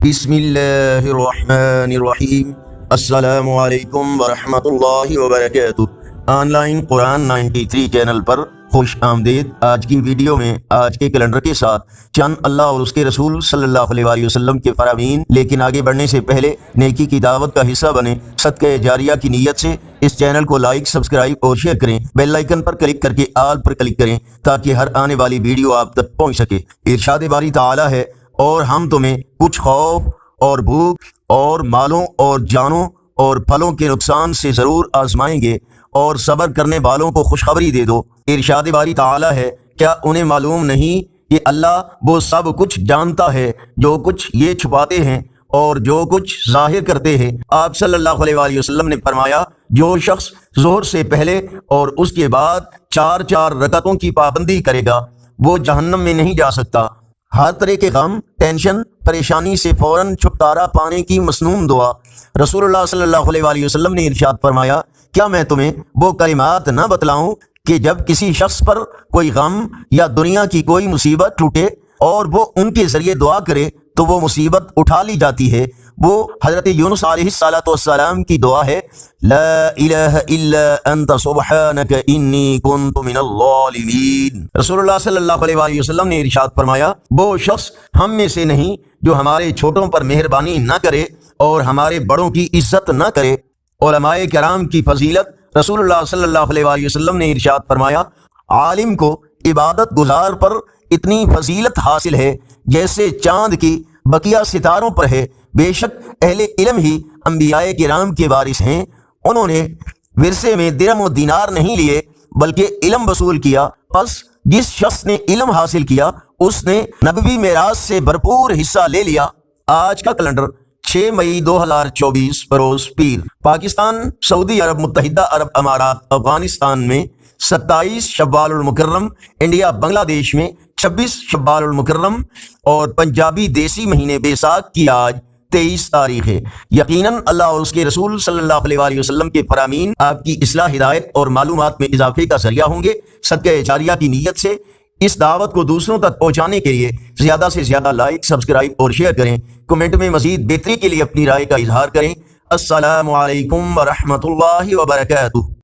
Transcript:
بسم اللہ الرحمن الرحیم۔ السلام علیکم ورحمۃ اللہ وبرکاتہ۔ آن لائن قرآن 93 چینل پر خوش آمدید۔ آج کی ویڈیو میں آج کے کیلنڈر کے ساتھ چند اللہ اور اس کے رسول صلی اللہ علیہ وسلم کے فرامین، لیکن آگے بڑھنے سے پہلے نیکی کی دعوت کا حصہ بنیں۔ صدقہ جاریہ کی نیت سے اس چینل کو لائک، سبسکرائب اور شیئر کریں۔ بیل آئیکن پر کلک کر کے آل پر کلک کریں تاکہ ہر آنے والی ویڈیو آپ تک پہنچ سکے۔ ارشاد باری تعالی ہے، اور ہم تمہیں کچھ خوف اور بھوک اور مالوں اور جانوں اور پھلوں کے نقصان سے ضرور آزمائیں گے، اور صبر کرنے والوں کو خوشخبری دے دو۔ ارشاد باری تعالی ہے، کیا انہیں معلوم نہیں کہ اللہ وہ سب کچھ جانتا ہے، جو کچھ یہ چھپاتے ہیں اور جو کچھ ظاہر کرتے ہیں۔ آپ صلی اللہ علیہ وسلم نے فرمایا، جو شخص ظہر سے پہلے اور اس کے بعد 4 رکعتوں کی پابندی کرے گا وہ جہنم میں نہیں جا سکتا۔ ہر طرح کے غم، ٹینشن، پریشانی سے فوراً چھٹکارا پانے کی مسنون دعا۔ رسول اللہ صلی اللہ علیہ وسلم نے ارشاد فرمایا، کیا میں تمہیں وہ کلمات نہ بتلاؤں کہ جب کسی شخص پر کوئی غم یا دنیا کی کوئی مصیبت ٹوٹے اور وہ ان کے ذریعے دعا کرے تو وہ مصیبت اٹھا لی جاتی ہے۔ وہ حضرت یونس علیہ السلام کی دعا ہے، لا الہ الا انت سبحانک انی کنت من الظالمین۔ رسول اللہ صلی اللہ علیہ وسلم نے ارشاد فرمایا، وہ شخص ہم میں سے نہیں جو ہمارے چھوٹوں پر مہربانی نہ کرے اور ہمارے بڑوں کی عزت نہ کرے۔ علماء کرام کی فضیلت۔ رسول اللہ صلی اللہ علیہ وسلم نے ارشاد فرمایا، عالم کو عبادت گزار پر اتنی فضیلت حاصل ہے جیسے چاند کی بقیہ ستاروں پر ہے۔ بے شک اہل علم ہی انبیاء کرام کے وارث ہیں۔ انہوں نے ورثے میں درہم و دینار نہیں لیے بلکہ علم وصول کیا۔ پس جس شخص نے علم حاصل کیا اس نے نبوی میراث سے بھرپور حصہ لے لیا۔ آج کا کیلنڈر 6 مئی 2024 بروز پیر۔ پاکستان، سعودی عرب متحدہ عرب امارات، افغانستان میں 27 شوال المکرم، انڈیا بنگلہ دیش میں 26 شوال المکرم، اور پنجابی دیسی مہینے بیساکھ کی آج 23 تاریخ ہے۔ یقیناً اللہ اور اس کے رسول صلی اللہ علیہ وسلم کے فرامین آپ کی اصلاح، ہدایت اور معلومات میں اضافے کا ذریعہ ہوں گے۔ صدقہ جاریہ کی نیت سے اس دعوت کو دوسروں تک پہنچانے کے لیے زیادہ سے زیادہ لائک، سبسکرائب اور شیئر کریں۔ کمنٹ میں مزید بہتری کے لیے اپنی رائے کا اظہار کریں۔ السلام علیکم ورحمۃ اللہ وبرکاتہ۔